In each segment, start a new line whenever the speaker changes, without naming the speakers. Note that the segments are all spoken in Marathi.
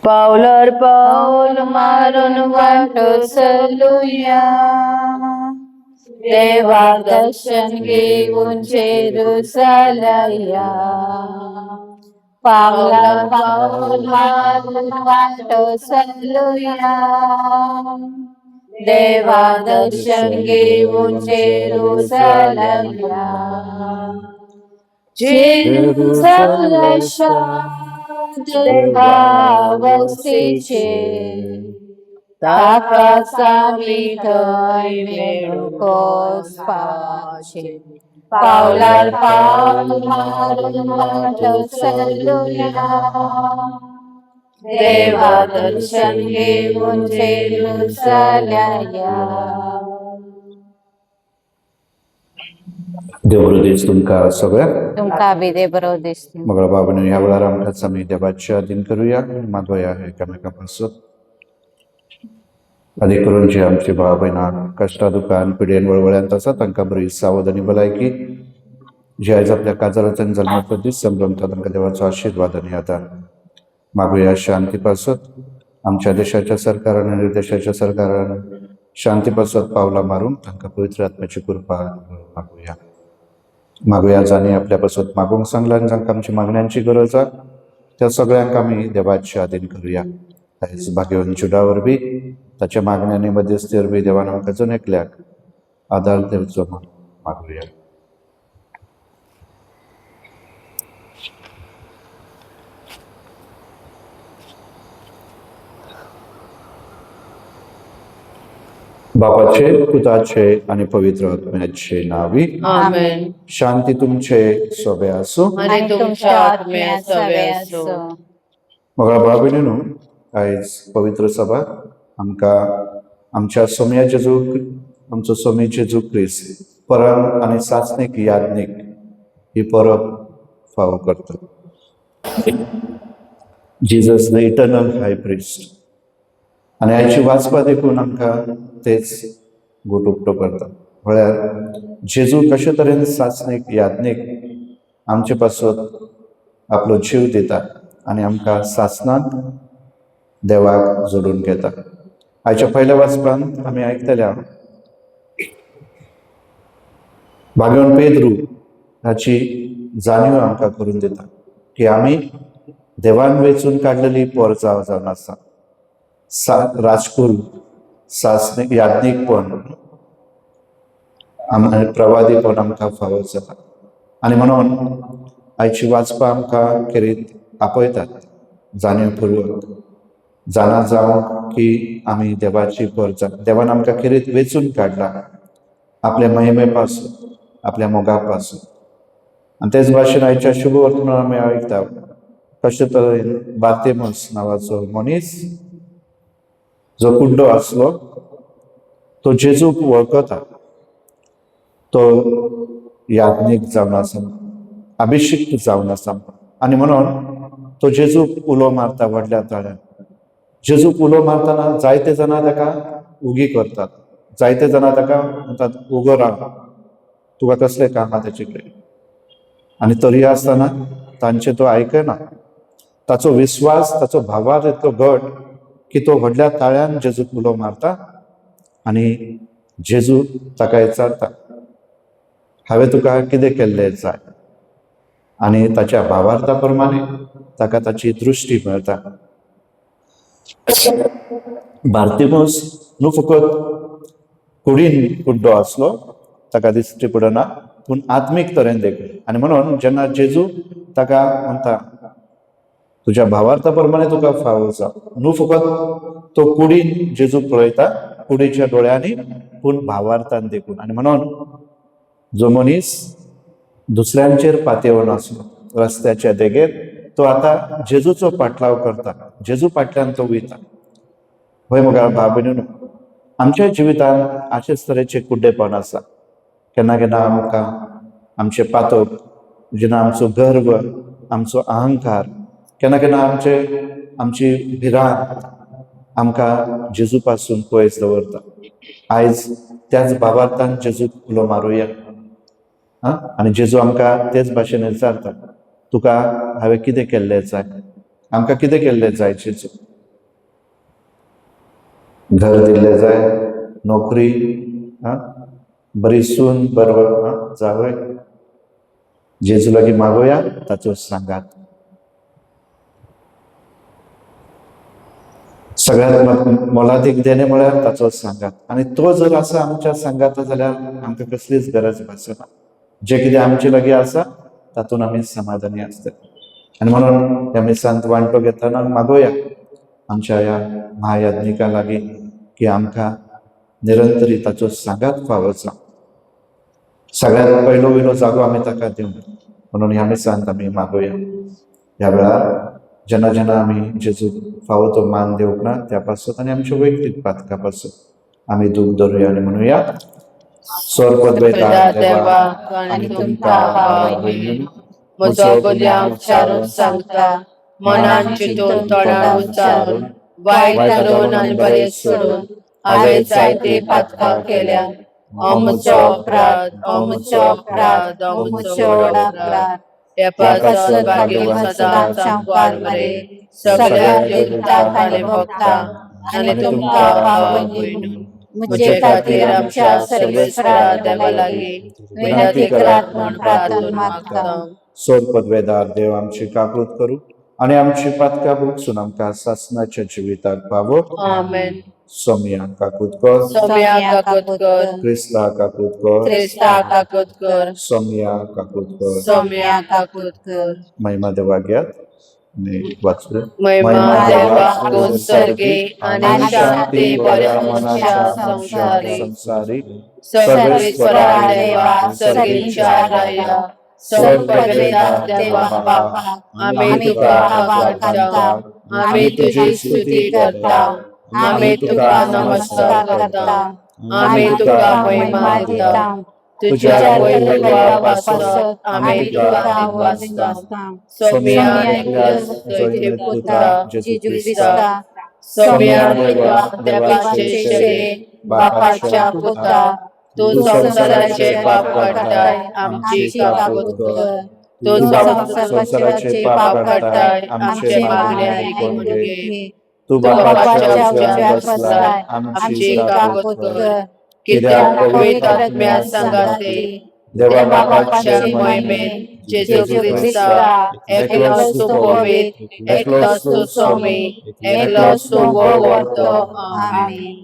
पावलार पाऊल मारून वाटो चलूया, देवा दर्शन घेऊन जेरुसलया. पावलार पाऊल मारून वाटो चलूया, देवा दर्शन घेऊन जेरुसलया. जेरुसलेशा देवा वस्तीचे, ताका सामी थंय मेळुकोस पावचे. पावलार पाऊल मारून वाटो चलूया, देवा दर्शन घेऊन जेरुसलया.
देव बरो दीस तुमकां सगळ्यांक.
तुमकां बी देव बरो दीस.
मंगळ बाबा ह्या वेळार आमकां आमी देवाचे आदीन करुया, मागोया एकामेका पासत. आदी करून जे आमची भाव भयणां कश्टा दुखान पिडेन वळवळ्यांत आसा तांकां बरी सावध आनी भलायकी. जे आयज आपल्या काजारांतल्यान जल्माचो दीस संभ्रमता तांकां देवाचो आशिर्वाद आनी आदार. मागोया शांती पासत. आमच्या देशाच्या सरकारान आनी देशाच्या सरकारान शांती पासत पावलां मारून तांकां पवित्र आत्म्याची कृपा मागोया. मागोया जाणी आपल्या पासत मागूंक सांगला आनी जांकां आमची मागण्यांची गरज आसा त्या सगळ्यांक आमी देवाचे आदीन करुया. आयज भाग्यवान जुडा वरवीं ताच्या मागण्यांनी मध्यस्थी वरवीं देवान आमकां जण एकल्याक आदार दिवचो म्हूण मागुया. बापाचे, पुताचे आणि पवित्र आत्म्याचे नावी.
आमेन.
शांती तुमचे सोबे आसूं
आनी तुमच्या आत्म्या सवे आसूं.
मगळा भाव आयज पवित्र सभा आमकां आमच्या सोम्या जेजूक, आमचो सोमी जेजू क्रिस्त परम आनी सासणीक यादनीक ही परब फावो करता. Jesus the eternal high priest. आनी आयची वाचपा देखून आमकां तेच गोट उक्तो करता. म्हळ्यार जेजू कशे तरेन सासणीक यादनीक आमचे पासत आपलो जीव दिता आनी आमकां सासणाक देवाक जोडून घेता. आयच्या पयल्या वाचपांत आमी आयकतल्या भाग्यवान पेद्रू हाची जाणीव आमकां करून दिता की आमी देवान वेचून काडलेली पोरजां जावन आसा. राजकुल सासणीक यादनीकपण आनी प्रवादीपण आमकां फावो जाता. आनी म्हणून आयची वाचपां आमकां खेरीत आपयतात जाणीवपूर्वक जाणा जावंक की आमी देवाची पोरजां. देवान आमकां खेरीत वेचून काडला आपल्या महिमे पासून, आपल्या मोगा पासून. आनी तेच भाशेन आयच्या शुभ वर्तमान आमी आयकता कशे तरेन बार्तिमेस नांवाचो मनीस जो कुड्डो आसलो तो जेजूक वळखता. तो यादनीक जावन आसा, अभिषिक्त जावन आसा. आनी म्हणून तो जेजूक उलो मारता व्हडल्या ताळ्यान. जेजूक उलो मारतना जायते जाणां ताका उगी करतात. जायते जाणां ताका म्हणटात उगो राव, तुका कसलें काम आहा तेचे कडेन. आनी तरी आसतना तांचे तो आयकना. ताचो विस्वास, ताचो भावार्थ इतलो घट की तो व्हडल्या ताळ्यान जेजूक उलो मारता. आनी जेजू ताका विचारता, हांवें तुका कितें केल्लें जाय. आनी ताच्या भावार्था प्रमाणे ताका ताची दृश्टी मेळटा. बार्तिमेस न्हू फकत कुडीन कुड्डो आसलो, ताका दिश्टी पडना, पूण आत्मीक तरेन देखून. आनी म्हणून जेन्ना जेजू ताका म्हणटा तुज्या भावार्था प्रमाणे तुका फावो जा, न्हू फकत तो कुडीन जेजू पळयता, कुडीच्या दोळ्यांनी, पूण भावार्थान देखून. आनी म्हणून जो मनीस दुसऱ्यांचेर पातयेवन आसलो रस्त्याच्या देगेर, तो आतां जेजूचो पाटलाव करता. जेजू फाटल्यान तो वयता. पळय मगा भाव भयणीनो, आमच्या जिवितान अशेच तरेचे कुड्डेपण आसा. केन्ना केन्ना आमकां आमचे पातक, जेन्ना आमचो गर्व, आमचो अहंकार, केन्ना केन्ना आमची भिरांत आमकां जेजू पासून पयस दवरता. आयज त्याच भावार्थान जेजूक उलो मारुया. आनी जेजू आमकां तेच भाशेन विचारता, तुका हांवें कितें केल्लें जाय. आमकां कितें केल्लें जाय जेजू? घर दिल्लें जाय, नोकरी, बरी सून, बरो जावय. जेजू लागीं मागोया ताचो सांगात. सगळ्यांत मोलादीक देणे म्हळ्यार ताचो सांगात. आनी तो जर आसा आमच्या सांगात जाल्यार आमकां कसलीच गरज भासना. जे कितें आमचे लागीं आसा तातूंत आमी समाधानी आसतात. आनी म्हणून ह्या मिसांत वांटो घेतना मागोया आमच्या ह्या महायाज्ञिका लागीं की आमकां निरंतरी ताचो सांगात फावो जावं. सगळ्यांत पयलो वयलो जागो आमी ताका दिवंक. म्हणून ह्या मिसांत आमी मागोया. ह्या वेळार जेन्ना जेन्ना आमी जेजू फावो तो मान दिवंक ना त्या पासत आनी आमच्या वैयक्तीक पातका पासत आमी दूख धरुया आनी म्हणुया,
स्वर्गपिता देवा, आनी तुमकां भाव भयणी, म्हजो गुन्यांव विचारून सांगता, मनान चिंतून तोंडान उच्चारून, वायट करून आनी बरें सोडून हांवें जायते पातकां केल्या. हो म्हजो अपराध, हो म्हजो अपराध, हो म्हजो व्हड अपराध. हे पासत भाग्य सदांच हांव मरे, सगळ्या देवतांक आनी भक्तांक आनी तुमकां भाव भयणी, म्हजे खातीर आमच्या सर्वेस्परा देवा लागीं विनंती करात म्हूण प्रार्थना मागता.
सोर पदवेदार देव आमची काकूत करूं आनी आमची पातकां भोगसून आमकां सासणाच्या जिविताक पावो.
आमेन.
सोम्या काकूत कर,
सोम्या काकूत कर,
क्रिस्ता काकूत कर,
क्रिस्ता काकूत कर,
सोम्या काकूत कर.
सोम्या काकूत कर.
महिमा देवाग्यात वाचू.
महिमा देवाक उत्सर्गी आनी शांती बऱ्या मनशा संसारी, सर्वेश्वरा देवा सर्गीच्या राया, सोर पदवेदार देवा बापा, आमी तुका आभार करता, आमी तुजी स्तुती करता, आमी तुका नमस्कार करता, आमी तुका महिमा दिता. तुज्या वैभवा पासत आमी तुका वाचता. सोम्या नेक्लस जैते पुता जेजू क्रिस्ता, सोम्या देवा देवाचे शेरे बापाच्या पुता, तू संसाराचे पाप काडटाय आमची काकूत कर. तू संसाराचे पाप काडटाय आमचे मागणे आयकून घे. तू बापाच्या उजव्याक बसलाय आमची काकूत कर. कित्याक पवित्र आत्म्या सांगाते देवा बापाच्या महिमेन जेजू क्रिस्ता, एकलोच तू पवित्र, एकलोच तू सोमी, एकलोच तू व्हडतो. आमेन.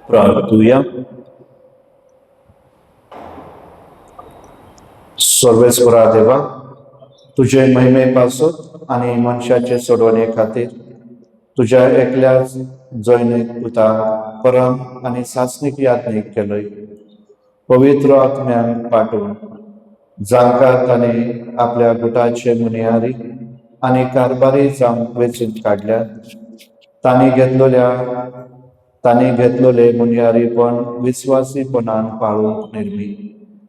प्रार्थूया. सर्वेस्परा देवा, तुजे महिमे पासत आनी मनशाचे सोडवणे खातीर तुज्या एकल्याच जैनीक पुता परम आनी सासणीक याज्ञीक केलय. पवित्र आत्म्यान पाठून जांकां ताणें आपल्या गुटाचे मुनियारी आनी कारभारी जावंक वेंचून काडल्या, तांणी घेतलोले मुनियारीपण विस्वासीपणान पाळूंक निर्मी.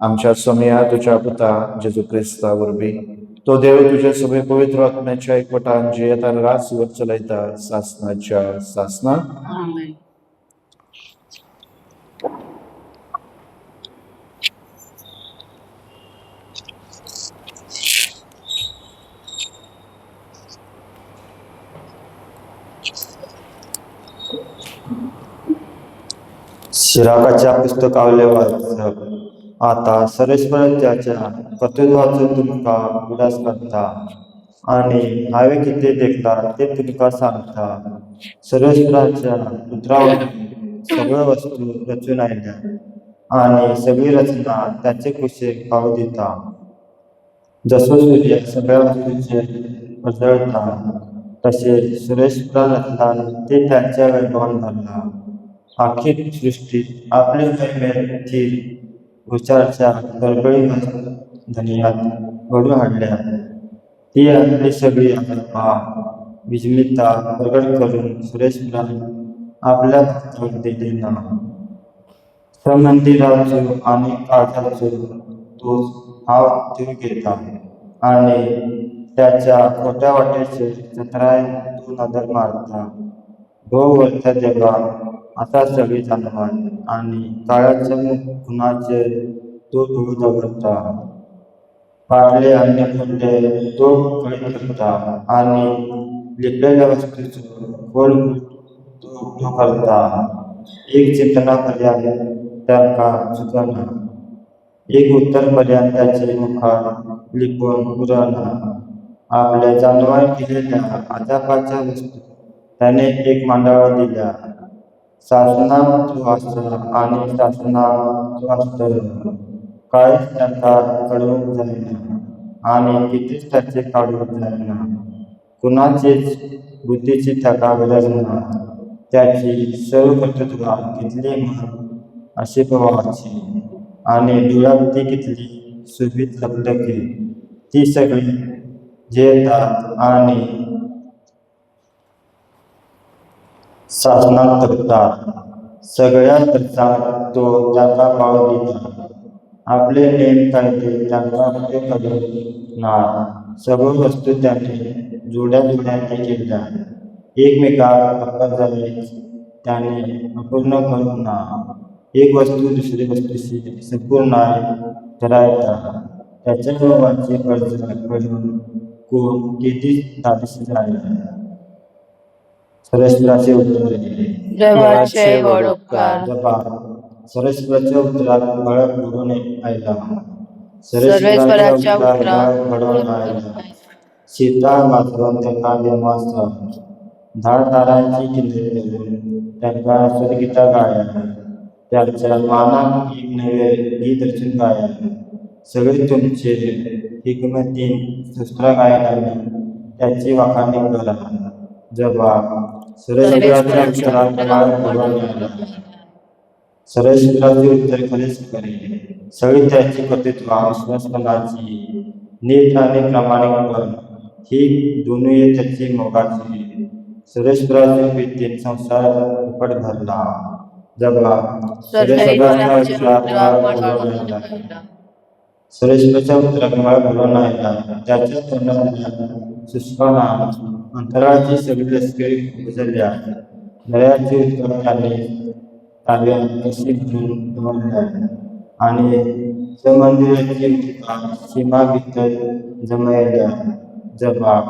आमच्या सोम्या तुज्या पुता जेजू क्रिस्ता वरवीं तो देव तुजे सगळे पवित्र आत्म्याच्या एकवटान जियेता रासवर चलयता सासणाच्या सासना.
आमेन.
शिराकाच्या पुस्तकावले वाचक. आता सर्वेश्वराच्या कर्तृत्वाचो तुमकां उडास करता आनी हांवें कितें देखता ते तुमकां सांगता. सर्वेश्वराच्या उतरावळी सगळ्यो वस्तू रचून आयल्या आनी सगळी रचना ताचे कुशीक पाव दिता. जसो सूर्य सगळ्या वस्तूंचेर उजळटा तशें सर्वेश्वरा रचनान ते तांच्या वैभवान भरला. आखी सृष्टी आपले महिमेची उच्चारच्या गडगडीत धन्यात घडून हाडल्या. ती आपली सगळी अल्पा विस्मिता प्रगट करून सुरेश्वरान आपल्या भक्तांक दिली ना. मंदिराचो आनी काळजाचो तोच हांव तीव घेता आनी त्याच्या खोट्या वाटेचेर चत्राय तूं नदर मारता. भोव वर्थ देवा, आता सगळे जाणवाय आणि काळाच्या खुणाचे तो धूळ करता पाडले आणि फुटले तो कळीत करता आणि लिपलेल्या वस्तूचं गोल तो उपयोग करता एक चिंतनापर्यंत त्यांका चुकना एक उत्तरपर्यंत त्याचे मुखार लिपून पुराणा आपल्या जाणवाय दिलेल्या आजापाच्या वस्तू त्याने एक मांडावर दिल्या शासनात तो असता आणि शासनात तो असतो काहीच त्यांना कळवून जाईना आणि कितीच त्याचे काढून जाईना कुणाचीच बुद्धीची थका गरजना त्याची सर्व कर्तृत्वा कितली म्हण अशी प्रवाहाची आणि डोळ्यात ती कितली सुभीत लपलकी ती सगळी जेतात आणि शासनात तपतात सगळ्या खर्चात तो त्याचा पाव देतात आपले नेम कायदे त्यांना पुढे करणार सर्व वस्तू त्यांनी जोड्या जोड्याने केल्या एकमेकात अपघात झाले त्याने अपूर्ण करून ना एक वस्तू दुसरी वस्तूशी संपूर्ण करायचा त्याच्या रोगाचे कर्ज करून कोण किती तारीशी झाले सरस्वराचे उत्तर
देवाचे वडोपकार
जपा सरस्वराच्या उत्तरात बळक घडून आयला
सर्वेश्वराच्या उत्तरात
घडून आयला सीता मातरून त्यांना देवाचा धाड तारांची किल्ले धरून त्यांना स्वर्गीता गाया त्यांच्या मानात एक नवे गीत रचून गाया सगळे तुमचे हिकमतीन सुस्त्र गायनाने त्याची वाखाणी करा जबाब सरस्वराच्या उत्तरात बळक घडून आयला सरस्वराचे उत्तर खरेच करे सगळी त्याची कर्तृत्व विश्वासपणाची नीट आणि प्रामाणिकपण ही दोन्ही त्याची मोगाची सुरेश्वराच्या प्रीतीत संसार उपट भरला जबाब सुरेश्वराच्या उत्तरात घडून आयला त्याच्या तोंडातल्या सुष्काना अंतराळाची सगळी लष्करी गुजरल्या दर्याची उत्तर त्यांनी ताब्यात कशी घेऊन ठेवल्या आणि समंदिराची सीमा भीतर जमवल्या जबाब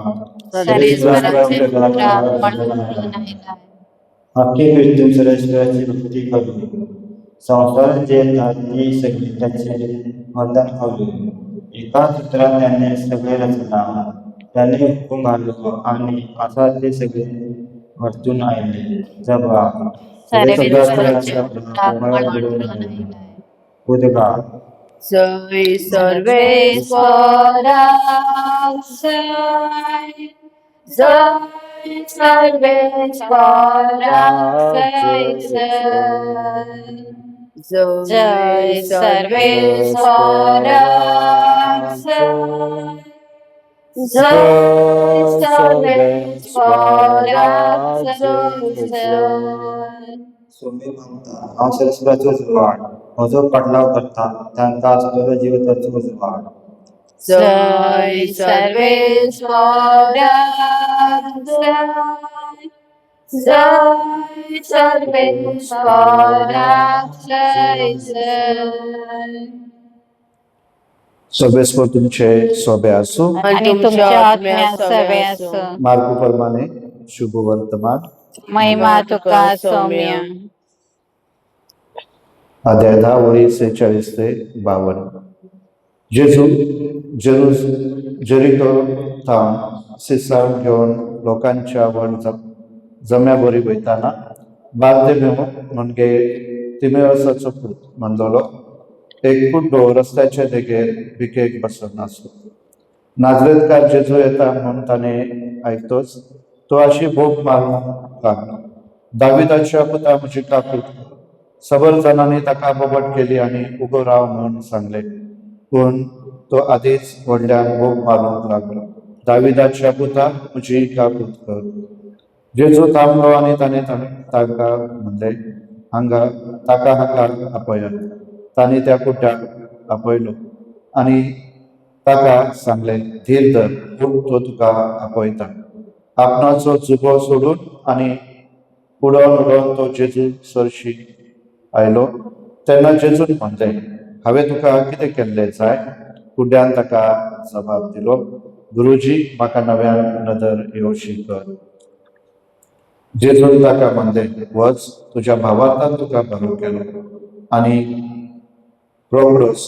अख्खी मृत्यू सुरेश्वराची भक्ती करू संसार जे ती सगळी त्याचे वंदन करू एका सूत्रात त्याने सगळे रचला त्याने हुकूम घालू आणि असा ते सगळे वर्तून आले जबाब उद्गार
जय सर्वेश्वरा जय सर्वेश्वरा जय सर्वेश्वरा जय सर्वेश्वरा
सोमे म्हणता हा सरस्वराचो उजवाड म्हजो पाटलाव करता त्यांका असलेलो जीविताचो उजवाड
जय सर्वेश्वरा जय सर्वेश्वरा
सर्वेश्वर तुमचे सोबे असो
आणि तुमच्या आत्म्या सवे असो
मार्ग प्रमाणे शुभ वर्तमान
महिमा तुका सौम्य
अध्याय 10 ओळी 46 ते 52 जेजू जरिको थांब सिसार घेऊन लोकांच्या वर जम्या बरी वयताना बार्देमेव म्हणजे तिमेवसाचो पूत म्हणलोलो एक कुड्डो रस्त्याच्या देगेर भिकेक बसून आसलो नाजरेतकार जेजू येता म्हणून ताणे आयकतोच तो अशी भोग मारून लागला दाविदाच्या पुता म्हजी काकूट सबर जणांनी ताका बोबट केली आणि उगो राव म्हणून सांगले पण तो आधीच व्हडल्यान भोग मारूंक लागलो दाविदाच्या पुता म्हजी काकूट कर जेजू थांबलो आणि ताणे ताका म्हणले ताका हांगा आपयात तांणी त्या कुट्याक आपयलो आणि ताका सांगले धीर धर तो तुका आपयता आपणाचो जुबो सोडून आणि उडोवन उडोवन तो जेजू सरशी आयलो तेन्ना जेजून म्हणलें, हांवें तुका कितें केल्लें जाय? कुड्यान ताका जबाब दिलो, गुरुजी, म्हाका नव्यान नदर येवची कर. जेजून ताका म्हणलें, वच, तुज्या भावार्थान तुका बरो केलो. आनी रोखडोच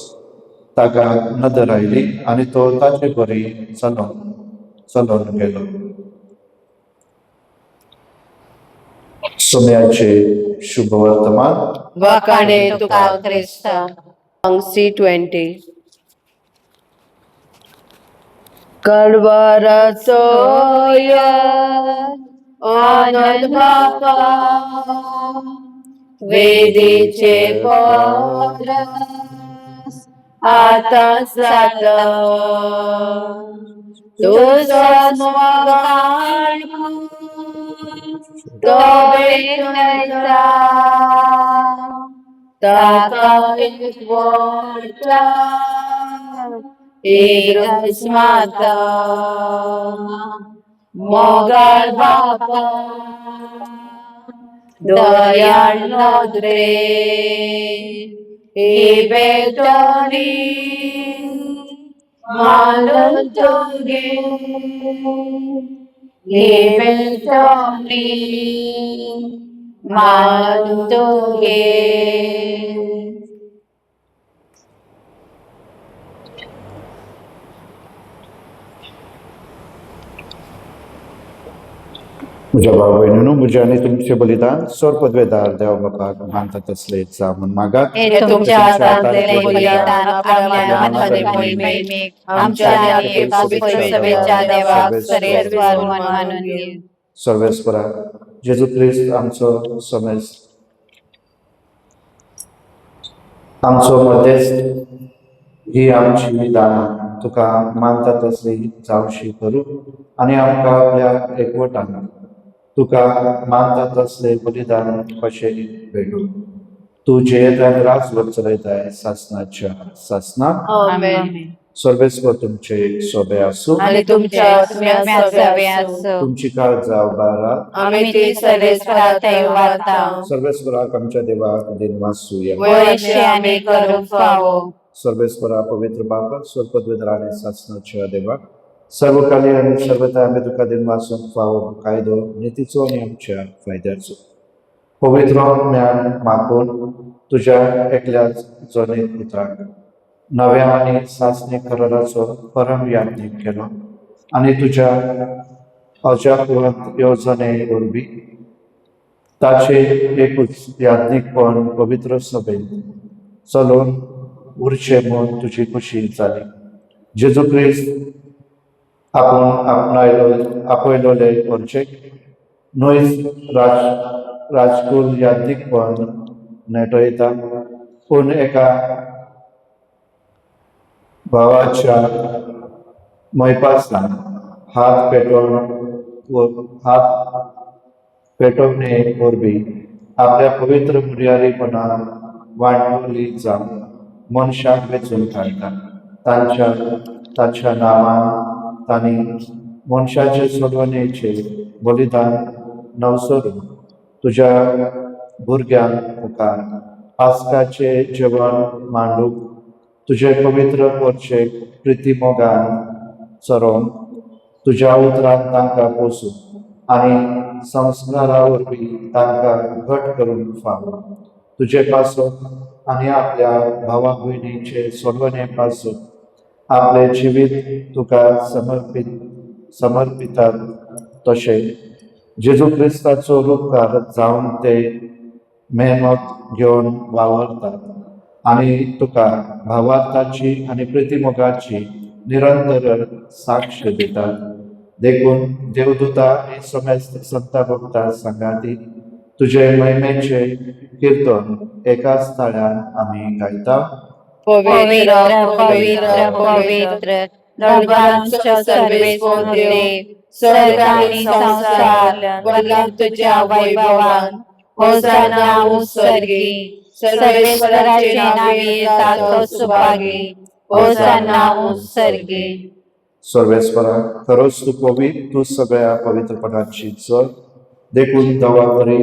ताका नदर आयली आनी तो ताचे बरी चलोन गेलो. सोम्याचे शुभ वर्तमान.
वाकाणे तुका क्रिस्ता. C20. कडवराचो आनंद बापा, वेदीचे परस आतांच जाता. तुझो स्मरण तो वेगळा, ताका एकवटा एकच माता. मोगाळ बापा, दयाळ नोंदरे, ही बेटणी मानून तुगे, ही बेटणी मानून तुगे.
म्हज्या भाव भयणीनो, म्हजें आनी तुमचें बलिदान सोर पदवेदार देव बापाक मानतात असले जावून मागात.
हे तुमच्या हातांतले बलिदान आपल्या मनांतले मोहिमेक आमच्या आनी एका पवित्र सभेच्या देवाक सरेस्वार मानून घे.
सर्वेस्परा जेजू ख्रिस्त आमचो समेस आमचो मध्यस्थ ही आमची दानां तुका मानतात असली जावशी करूं आनी आमकां आपल्या एकवटान तुका मानतात असले बलिदान कशें भेटूं. तूं जेयताय राजवट चलयताय सासणाच्या सासणाक.
आमेन.
सर्वेस्वर तुमचे सोबे आसूं
आनी तुमच्या आत्म्या सोबे आसूं.
तुमची काळजां उबारात.
आमी ती सर्वेस्परा थंय वारता.
सर्वेस्वराक आमच्या देवाक दिनवासूया.
वयशे आमी करूंक फावो.
सर्वेस्परा पवित्र बापा सोर पदवेदार आनी सासणाच्या देवाक सर्वकाली आनी सर्वथा आमी तुका दिनवासून फावो कायदो नितीचो आनी आमच्या फायद्याचो. पवित्र ज्ञान मागून तुज्या एकल्याच जोनीत पुत्राक नव्या आनी सासणी कराराचो परम याज्ञीक केलो आनी तुज्या अजापुरंत येवजणे वरवीं ताचे एकूच याज्ञीकपण पवित्र सभेत चलोवन उरचे म्हूण तुजी खुशी जाली. जेजू ख्रिस्त आपूण आपयलोले वरचेक न्हय राजकुल याज्ञीकपण नेटयता, पूण एका भावाच्या मैपासान हात पेटोवणे वरवीं आपल्या पवित्र मुर्यारीपणान वांटोली जावन मनशाक वेचून काडटा. तांच्या नांवान तांणी मनशाचे सोडवणेचे बलिदान नवसरून तुज्या भुरग्यांक मुखार पास्काचे जेवण मांडूंक तुजे पवित्र पोरचेक प्रिती मोगान चरोवन तुज्या उतरांत तांकां पोसूं आनी संस्कारा वरवीं तांकां घट करूंक फावो. तुजे पासून आनी आपल्या भावा भयणीचे सोडवणे पासून आपले जिवीत तुका समर्पितात तशें जेजू क्रिस्ताचो रूपकार जावन ते मेहनत घेवन वावरतात आनी तुका भावार्थाची आनी प्रितीमोगाची निरंतर साक्ष दितात. देखून देवदूता आनी समेस्त संता भक्तां संगाती तुजे महिमेचे कीर्तन एकाच थाळ्यान आमी गायता.
पवित्र पवित्र पवित्र दरबारांचो सर्वेस्वर देव, स्वर्ग आनी संसार वरला तुज्या वैभवान. होसाना उत्सर्गी, सर्वेस्वराचे नावे येता तो सुभागी. होसाना उत्सर्गी.
सर्वेस्परा खरोच तूं पवित्र, तूं सगळ्या पवित्रपणाची चड देखून दवा बरी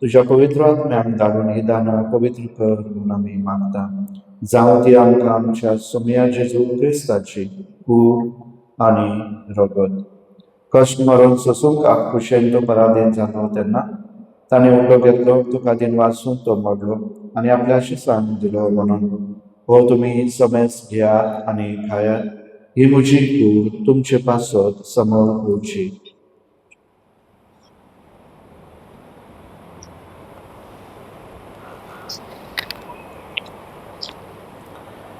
तुझ्या पवित्र आत्म्यान धाडून ही दानां पवित्र कर म्हणून आमी मागता। जावं ती आमकां आमच्या सोम्या जेजू क्रिस्ताची कूड आनी रगत कश्ट मरून सोसूंक कुशेन तो पराधीन जालो तेन्ना ताणें उलो घेतलो, तुका दिन वाचून तो मोडलो आनी आपल्या शिसांक दिलो म्हणून हो तुमी समेस घेयात आनी खायात, ही म्हजी कूड तुमचे पासत समोर उरची।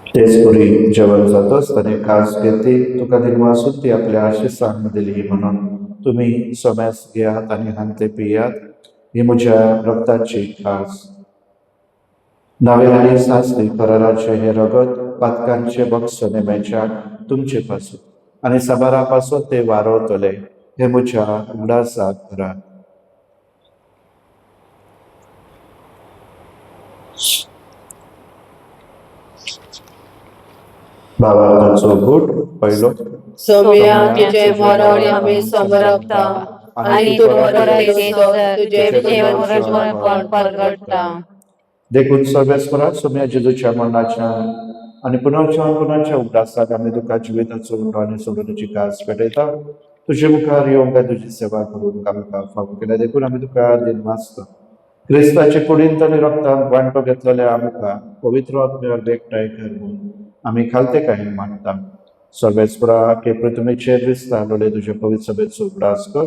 तेच पुरी जेवण जातच ताणें खास घेतली, तुका दिन वाचून ती आपल्या शिसांक दिली म्हणून तुम्ही समेस घेयात आनी हांते पियात, ही म्हज्या रक्ताची खास। नवे आनी सासरी कराराचे हे रगत पातकांचे बक्स नेम्याच्या तुमचे पासून आनी साबारा पासून ते वारोतले, हे म्हज्या उगडासाक करात। भावार्थाचो बूट पयलो।
सोम्या तुझे मरण आमी समरपता आनी तूं परत येयसर तुझे जेवण परगटता।
देखून सर्वेस्परा सोम्या जेजूच्या मरणाच्या आनी पुनर्च्या उगडासाक आमी तुका जिविताचो उटो आनी सोडूनची कास पेटयता। तुजे मुखार येवंक तुजी सेवा करूंक आमकां फावो केल्या देखून आमी तुका दिन वाचता। क्रिस्ताचे कुडींत आनी रक्तांत वांटो घेतलेल्या आमकां पवित्र आत्म्याक एकठांय कर म्हूण आमी खालतेकायेन मागता। सर्वेस्परा के पृथ्वीचेर दिसता लोले तुजे पवित्र सभेचो उगडास कर,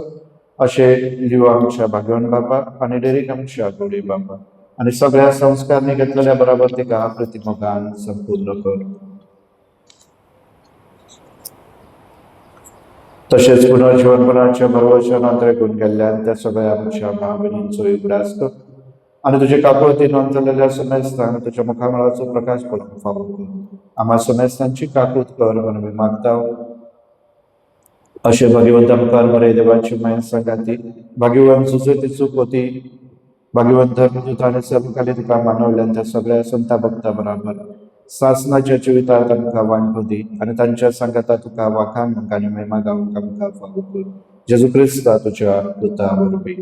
अशें लिव आमच्या भाग्यवान बापाक आनी डेरीक आमच्या गोडी बापाक आनी सगळ्या संस्कारनी घेतलेल्या बराबर तिका प्रतिमोगान संपूर्ण कर। तशेंच पुनर्जीवनपणाच्या भरवशान देखून गेल्ल्यान त्या सगळ्या आमच्या भाव भयणींचो उगडास कर आनी तुजे काकुळती नोंदलेल्या समेस्तांक तुज्या मुखामळाचो प्रकाश पडूंक फावो कर। आम्हा समेस्तांची काकूत कर म्हणून आमी मागता। अशें भगवंत आमकां बरे देवाची माय सांगाती भगवंत सुचोतीचो पोती भगवंत धर्मदूत आनी सर्वकाली तुका मानवल्यान त्या सगळ्या संता भक्ता बराबर सासनाच्या जिवितांत आमकां वांटो दी आनी तांच्या सांगाता तुका वाखांक आनी महिमा गावंक आमकां फावो कर। जेजू क्रिस्ता तुज्या दुता वरवीं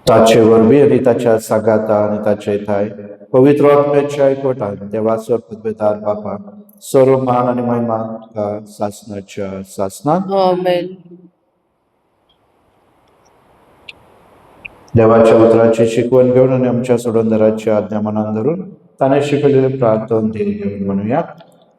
ताचे वरवीं आनी ताच्या सांगाता आनी ताचे थाय पवित्र आत्म्याच्या एकवटान देवाचो पदवेदार बापा सर्व मान आनी महिमा तुका सासनाच्या सासनाक
आमेन।
देवाच्या उतराची शिकवण घेवन आनी आमच्या सोडूनदाराची आज्ञा मनान धरून ताणें शिकयलेले प्रार्थना दिन घेवन म्हणुया।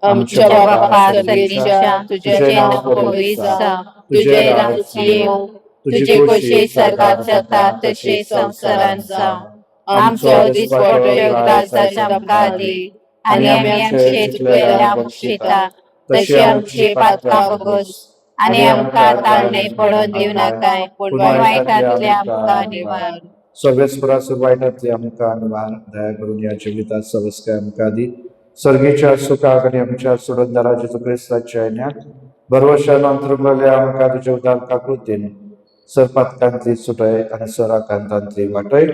आमच्या बापा सर्गेच्या तुझे नाव पवित्र जावं, तुझे राज्य येवं, तुझी कशी स्वर्गात जाता तशी संवसारांत जावं। आमचो दिसपट्टो आज आमकां दी आनी आमचे चुकलेल्यांक बक्षिता तशी आमची पातकां बगस आनी आमकां ताळणे पडोवन दिवं नाकाय पूण वायटांतले आमकां निवार।
सर्वेस्परा वायटांतले आमकां निवार दया करून या जिवितात सवस्काय आमकां दी सर्गेच्या सुखाक आनी आमच्या सोडूनदारा जेजू क्रिस्ताच्या येण्याक भरवशान अंतरुगलेल्या आमकां तुज्या उदार काकृतीन सरपातकांतली सुटय आनी सराकांतांतली वाटय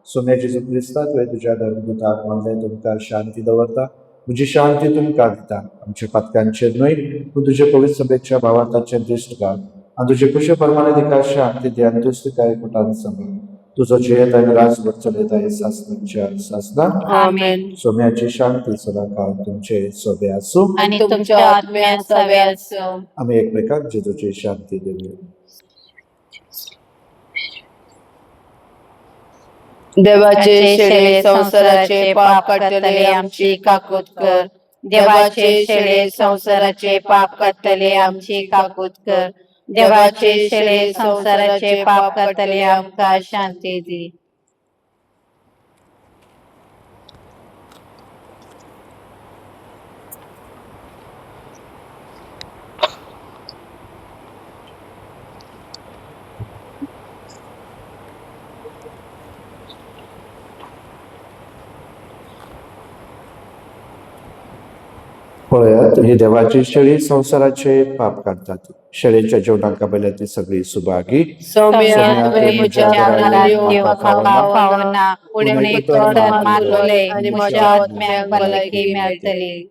सोम्या जेजू क्रिस्ता तुवें तुज्या धर्मदूताक मानले तुमकां शांती दवरता, तुजी शांती तुमकां दिता। आमच्या पातकांचेर न्हय पूण तुजे पवित्र सभेच्या भावार्थाचेर दिश्ट घाल आनी तुजे कुशे प्रमाणे तिका शांती दी आनी तुज तिका एकवटान सांबाळ। तुजो जेत आनी राजभर चलयता हे सासनाच्या सासनाक
आमेन।
सोम्याची शांती सदांकाळ तुमचे सोबे आसूं
आनी तुमच्या आत्म्यात सवे आसूं।
आमी एकमेकांक जेजूची शांती दिवया।
देवाचे शेळे संसाराचे पाप काडटले आमची काकूत कर। देवाचे शेळे संसाराचे पाप काडटले आमची काकूत कर। देवाचे शेळे संसाराचे पाप काडटले आमकां शांती दी।
पळयात ही देवाची शेळी संसाराचे पाप काढतात। शेळीच्या जेवणाक आपल्या ती सगळी सुभागी
सोम्या तुवें म्हज्या घरांत येवंक म्हाका फावना पूण एक तर मागलोले आनी म्हज्या आत्म्याक भलायकी मेळटली।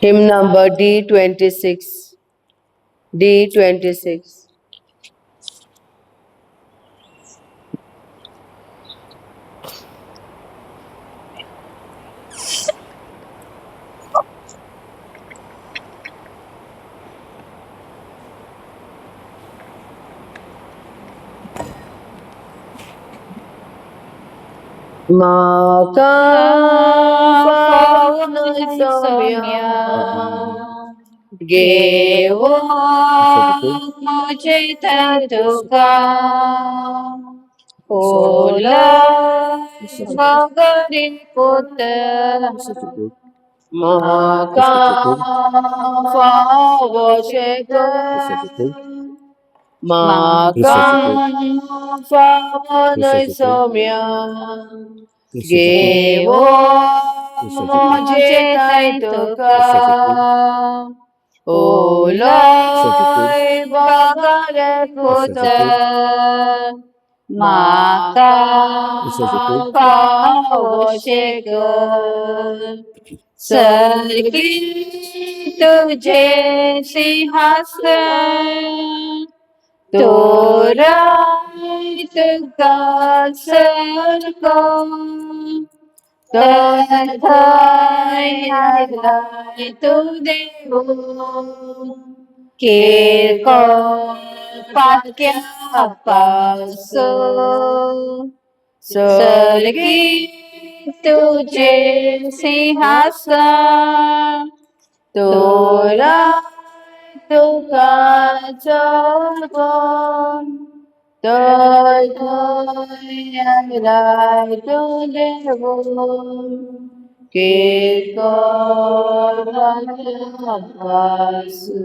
Hymn number D26. D26. Maka fauna somya gewo mujitatuka ola magari kota maka fawasheka maka fauna somya gewo mujitatuka Olay bagare kota maka kawoshega sarki tujhe सिंहासन तोरा का सरको तथाय तू देवो के पाक्या पासो स्वर्गी तुझे सिंहासन तोरा तुका चौकोन तथाय तू देवो के पाक्या पासो.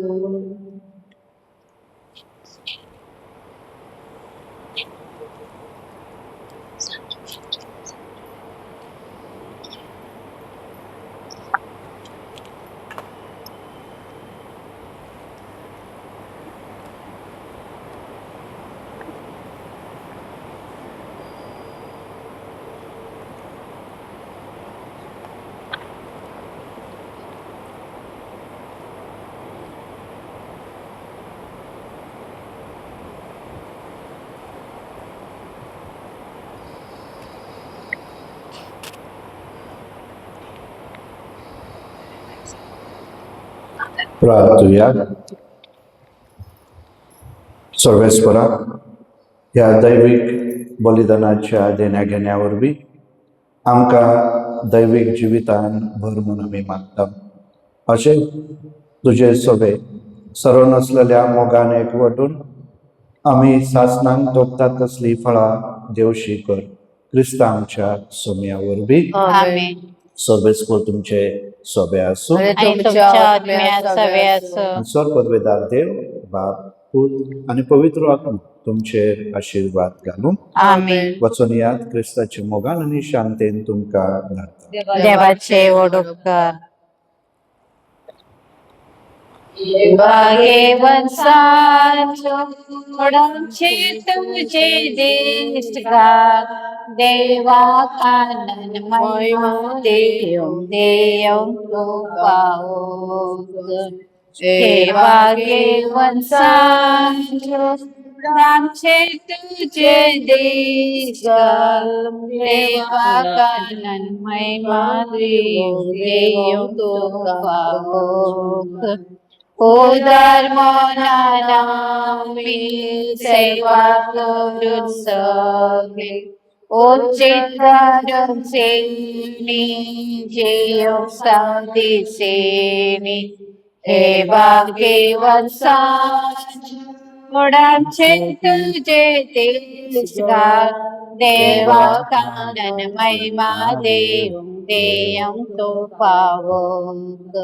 प्रार्थूया. सर्वेस्परा ह्या दैविक बलिदानाच्या देण्या घेण्यावर बी आमकां दैविक जिवितान भर म्हणून आमी मागता. अशें तुजे सोबे सर्व नसलेल्या मोगान एकवटून आमी सासणांक तोपतात तसली फळां देवशी कर. क्रिस्तांच्या सोम्या वरवीं
आमेन.
सर्वेस्पर तुमचे सोबे आसूं.
आणि तुमच्या आत्म्यात सवे असो.
सर्वपदवेदार देव बाप पूत आणि पवित्र आत्मा तुमचेर आशीर्वाद घालून
आमेन.
वचून यात क्रिस्ताचे मोगान आणि शांतेन तुमकां धाडटा.
देवाचे ओडोपकार. वागे वंसांचो ओडमचे तुझे दिसगार देवा कानन महिमा देव तो पाओ वागे वंसांचो ओडमचे तुझे दिसगार देवा कानन महिमा देव तो पाओ उदर मोनाना मी सेवा करून सगळे उचित करून सेनी जेव दिसेनी हे भाग्यवन मुडांचे तुझे तिरस्कार देवा कानन महिमा देव तो पावक